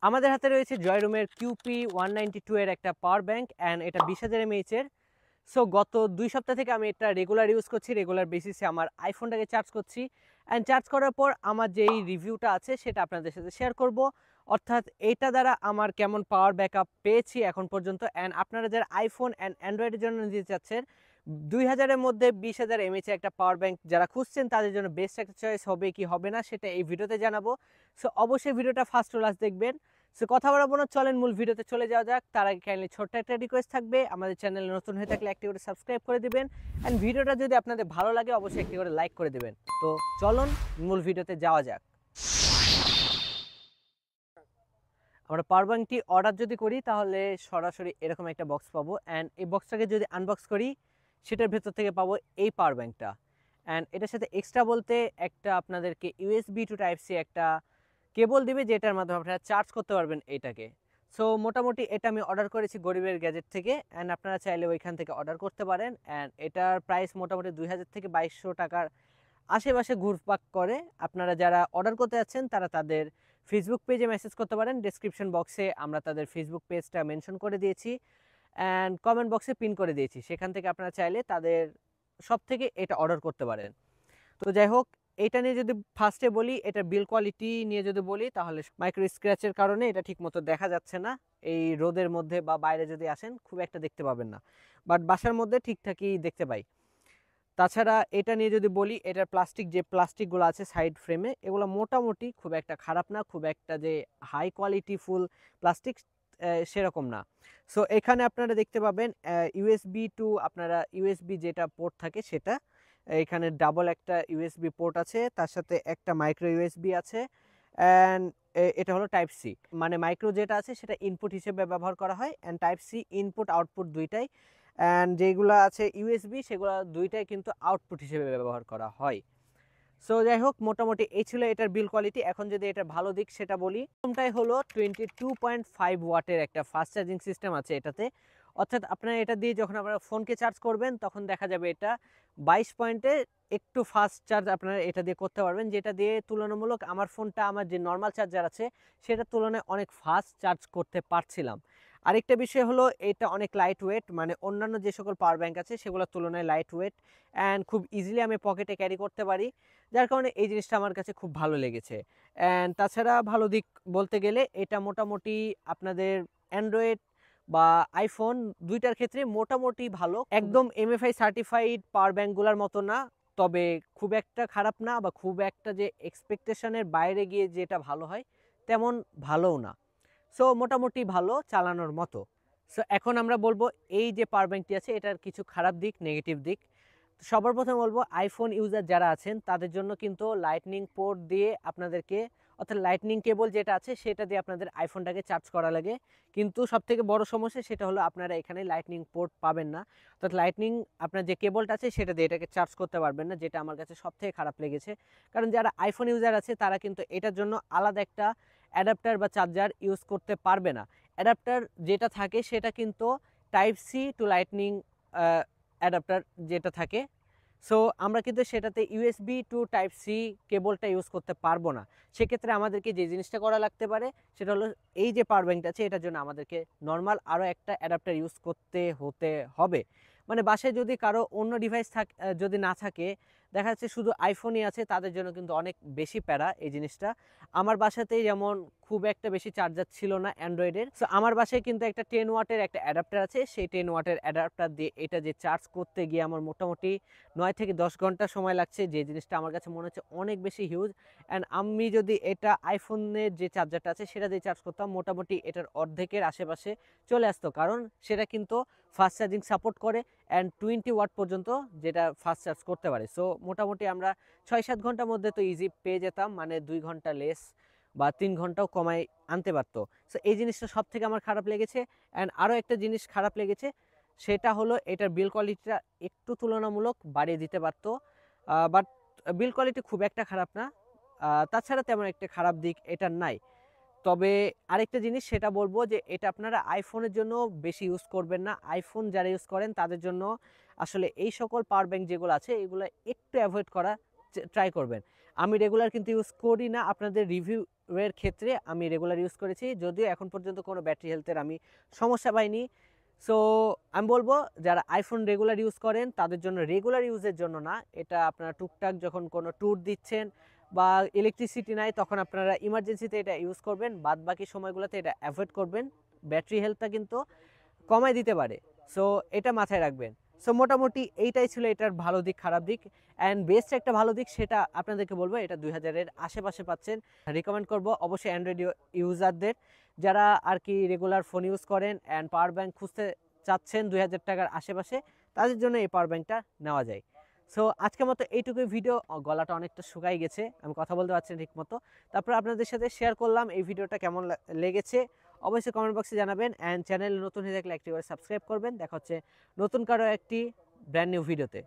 আমাদের হাতে রয়েছে জয়রুমের QP192 এর একটা পাওয়ার ব্যাংক অ্যান্ড এটা 20,000 mAh এর। সো গত 2 সপ্তাহ থেকে আমি এটা রেগুলার ইউজ করছি, রেগুলার বেসিসে আমার আইফোনটাকে চার্জ করছি অ্যান্ড চার্জ করার পর আমার যেই রিভিউটা আছে সেটা আপনাদের সাথে শেয়ার করব। অর্থাৎ এইটা দ্বারা আমার কেমন পাওয়ার ব্যাকআপ পেয়েছি এখন পর্যন্ত, অ্যান্ড আপনারা যারা আইফোন অ্যান্ড অ্যান্ড্রয়েডের জন্য নিতে চাচ্ছেন 2000-এর মধ্যে 20,000 mAh একটা পাওয়ার ব্যাংক যারা খুঁজছেন তাদের জন্য বেস্ট একটা চয়েস হবে কি হবে না সেটা এই ভিডিওতে জানাবো। সো অবশ্যই ভিডিওটা ফার্স্ট টু লাস্ট দেখবেন। সো কথা বাড়াবো না, চলেন মূল ভিডিওতে চলে যাওয়া যাক। তার আগে কাইন্ডলি ছোট্ট একটা রিকোয়েস্ট থাকবে, আমাদের চ্যানেলে নতুন হয়ে থাকলে একটি করে সাবস্ক্রাইব করে দিবেন অ্যান্ড ভিডিওটা যদি আপনাদের ভালো লাগে অবশ্যই একটি করে লাইক করে দিবেন। তো চলুন মূল ভিডিওতে যাওয়া যাক। আমরা পাওয়ার ব্যাংকটি অর্ডার যদি করি তাহলে সরাসরি এরকম একটা বক্স পাবো অ্যান্ড এই বক্সটাকে যদি আনবক্স করি সেটার ভেতর থেকে পাবো এই পাওয়ার ব্যাংকটা। অ্যান্ড এটার সাথে এক্সট্রা বলতে একটা আপনাদেরকে USB টু টাইপ সি একটা কেবল দিবে যেটার মাধ্যমে আপনারা চার্জ করতে পারবেন এইটাকে। সো মোটামুটি এটা আমি অর্ডার করেছি গরিবের গ্যাজেট থেকে অ্যান্ড আপনারা চাইলে ওইখান থেকে অর্ডার করতে পারেন অ্যান্ড এটার প্রাইস মোটামুটি 2000 থেকে 2200 টাকার আশেপাশে ঘুরপাক করে। আপনারা যারা অর্ডার করতে যাচ্ছেন তারা তাদের ফেসবুক পেজে মেসেজ করতে পারেন, ডেসক্রিপশন বক্সে আমরা তাদের ফেসবুক পেজটা মেনশন করে দিয়েছি অ্যান্ড কমেন্ট বক্সে পিন করে দিয়েছি, সেখান থেকে আপনারা চাইলে তাদের সব থেকে এটা অর্ডার করতে পারেন। তো যাই হোক, এটা নিয়ে যদি ফার্স্টে বলি, এটা বিল কোয়ালিটি নিয়ে যদি বলি তাহলে মাইক্রো স্ক্র্যাচের কারণে এটা ঠিকমতো দেখা যাচ্ছে না। এই রোদের মধ্যে বা বাইরে যদি আসেন খুব একটা দেখতে পাবেন না, বাট বাসার মধ্যে ঠিকঠাকই দেখতে পাই। তাছাড়া এটা নিয়ে যদি বলি, এটার যে প্লাস্টিকগুলো আছে সাইড ফ্রেমে এগুলো মোটামুটি খুব একটা খারাপ না, খুব একটা যে হাই কোয়ালিটি ফুল প্লাস্টিক সেরকম না। সো এখানে আপনারা দেখতে পাবেন ইউএসবি টু আপনারা ইউএসবি যেটা পোর্ট থাকে সেটা এখানে ডাবল একটা ইউএসবি পোর্ট আছে, তার সাথে একটা মাইক্রো ইউএসবি আছে অ্যান্ড এটা হলো টাইপ সি। মানে মাইক্রো যেটা আছে সেটা ইনপুট হিসেবে ব্যবহার করা হয় and type C input output দুইটাই, অ্যান্ড যেগুলো আছে ইউএসবি সেগুলো দুইটাই কিন্তু আউটপুট হিসেবে ব্যবহার করা হয়। সো যাই হোক, মোটামুটি এই ছিল এটার বিল কোয়ালিটি। এখন যদি এটার ভালো দিক সেটা বলি, প্রথমটাই হলো 22.5 ওয়াটের একটা ফাস্ট চার্জিং সিস্টেম আছে এটাতে। অর্থাৎ আপনারা এটা দিয়ে যখন আপনারা ফোনকে চার্জ করবেন তখন দেখা যাবে এটা 22 পয়েন্টে একটু ফাস্ট চার্জ আপনারা এটা দিয়ে করতে পারবেন, যেটা দিয়ে তুলনামূলক আমার ফোনটা আমার যে নর্মাল চার্জার আছে সেটার তুলনায় অনেক ফাস্ট চার্জ করতে পারছিলাম। আরেকটা বিষয় হলো এটা অনেক লাইট ওয়েট, মানে অন্যান্য যে সকল পাওয়ার ব্যাংক আছে সেগুলোর তুলনায় লাইট ওয়েট অ্যান্ড খুব ইজিলি আমি পকেটে ক্যারি করতে পারি, যার কারণে এই জিনিসটা আমার কাছে খুব ভালো লেগেছে। অ্যান্ড তাছাড়া ভালো দিক বলতে গেলে এটা মোটামুটি আপনাদের অ্যান্ড্রয়েড বা আইফোন দুইটার ক্ষেত্রে মোটামুটি ভালো, একদম এমএফআই সার্টিফাইড পাওয়ার ব্যাংকগুলোর মতো না, তবে খুব একটা খারাপ না বা খুব একটা যে এক্সপেকটেশনের বাইরে গিয়ে যেটা ভালো হয় তেমন ভালোও না। সো মোটামুটি ভালো, চালানোর মতো। সো এখন আমরা বলবো এই যে পাওয়ার ব্যাংকটি আছে এটার কিছু খারাপ দিক, নেগেটিভ দিক। সবার প্রথমে বলবো আইফোন ইউজার যারা আছেন তাদের জন্য কিন্তু লাইটনিং পোর্ট দিয়ে আপনাদেরকে, অর্থাৎ লাইটনিং কেবল যেটা আছে সেটা দিয়ে আপনাদের আইফোনটাকে চার্জ করা লাগে। কিন্তু সবথেকে বড় সমস্যা সেটা হলো আপনারা এখানে লাইটনিং পোর্ট পাবেন না, অর্থাৎ লাইটনিং আপনার যে কেবলটা আছে সেটা দিয়ে এটাকে চার্জ করতে পারবেন না, যেটা আমার কাছে সবথেকে খারাপ লেগেছে। কারণ যারা আইফোন ইউজার আছে তারা কিন্তু এটার জন্য আলাদা একটা অ্যাডাপ্টার বা চার্জার ইউজ করতে পারবে না। অ্যাডাপ্টার যেটা থাকে সেটা কিন্তু type C to lightning adapter যেটা থাকে। সো আমরা কিন্তু সেটাতে ইউএসবি টু টাইপ সি কেবলটা ইউজ করতে পারবো না। সেক্ষেত্রে আমাদেরকে যে জিনিসটা করা লাগতে পারে সেটা হলো এই যে পাওয়ার ব্যাংকটা আছে এটার জন্য আমাদেরকে নর্মাল আরও একটা অ্যাডাপ্টার ইউজ করতে হতে হবে। মানে বাসায় যদি কারো অন্য ডিভাইস যদি না থাকে, দেখা যাচ্ছে শুধু আইফোনই আছে, তাদের জন্য কিন্তু অনেক বেশি প্যারা এই জিনিসটা। আমার বাসাতেই যেমন খুব একটা বেশি চার্জার ছিল না অ্যান্ড্রয়েডের, সো আমার বাসায় কিন্তু একটা 10 ওয়াটের একটা অ্যাডাপ্টার আছে, সেই 10 ওয়াটের অ্যাডাপ্টার দিয়ে এটা যে চার্জ করতে গিয়ে আমার মোটামুটি 9 থেকে 10 ঘন্টা সময় লাগছে, যে জিনিসটা আমার কাছে মনে হচ্ছে অনেক বেশি হিউজ। অ্যান্ড আমি যদি এটা আইফোনের যে চার্জারটা আছে সেটা দিয়ে চার্জ করতাম মোটামুটি এটার অর্ধেকের আশেপাশে চলে আসতো, কারণ সেটা কিন্তু ফাস্ট চার্জিং সাপোর্ট করে অ্যান্ড 20 ওয়াট পর্যন্ত যেটা ফাস্ট চার্জ করতে পারে। সো মোটামুটি আমরা 6-7 ঘন্টার মধ্যে তো ইজি পেয়ে যেতাম, মানে 2 ঘন্টা লেস বা 3 ঘন্টাও কমায় আনতে পারতো। সো এই জিনিসটা সব থেকে আমার খারাপ লেগেছে। অ্যান্ড আরও একটা জিনিস খারাপ লেগেছে সেটা হলো এটার বিল কোয়ালিটিটা একটু তুলনামূলক বাড়িয়ে দিতে পারতো, বাট বিল কোয়ালিটি খুব একটা খারাপ না। তাছাড়া তেমন একটা খারাপ দিক এটার নাই। তবে আরেকটা জিনিস সেটা বলবো যে এটা আপনারা আইফোনের জন্য বেশি ইউজ করবেন না। আইফোন যারা ইউজ করেন তাদের জন্য আসলে এই সকল পাওয়ার ব্যাংক যেগুলো আছে এগুলো একটু অ্যাভয়েড করা ট্রাই করবেন। আমি রেগুলার কিন্তু ইউজ করি না, আপনাদের রিভিউ এর ক্ষেত্রে আমি রেগুলার ইউজ করেছি, যদিও এখন পর্যন্ত কোনো ব্যাটারি হেলথের আমি সমস্যা পাইনি। সো আমি বলবো যারা আইফোন রেগুলার ইউজ করেন তাদের জন্য, রেগুলার ইউজের জন্য না, এটা আপনারা টুকটাক যখন কোনো ট্যুর দিচ্ছেন বা ইলেকট্রিসিটি নাই তখন আপনারা ইমার্জেন্সিতে এটা ইউজ করবেন, বাদ বাকি সময়গুলোতে এটা অ্যাভয়েড করবেন। ব্যাটারি হেলথটা কিন্তু কমায় দিতে পারে, সো এটা মাথায় রাখবেন। সো মোটামুটি এইটাই ছিল এটার ভালো দিক খারাপ দিক। অ্যান্ড বেস্ট একটা ভালো দিক সেটা আপনাদেরকে বলবো, এটা 2000-এর আশেপাশে পাচ্ছেন। রিকমেন্ড করব অবশ্যই অ্যান্ড্রয়েড ইউজারদের, যারা আর কি রেগুলার ফোন ইউজ করেন অ্যান্ড পাওয়ার ব্যাঙ্ক খুঁজতে চাচ্ছেন 2000 টাকার আশেপাশে, তাদের জন্য এই পাওয়ার ব্যাঙ্কটা নেওয়া যায়। সো আজকের মতো এইটুকুই ভিডিও। গলাটা অনেকটা শুকাই গেছে, আমি কথা বলতে পারছি না ঠিক মতো, তারপর আপনাদের সাথে শেয়ার করলাম এই ভিডিওটা কেমন লেগেছে। অবশ্যই কমেন্ট বক্সে জানাবেন অ্যান্ড চ্যানেল নতুন হয়ে থাকলে একটি করে সাবস্ক্রাইব করবেন। দেখা হচ্ছে নতুন কারো একটি ব্র্যান্ড নিউ ভিডিওতে।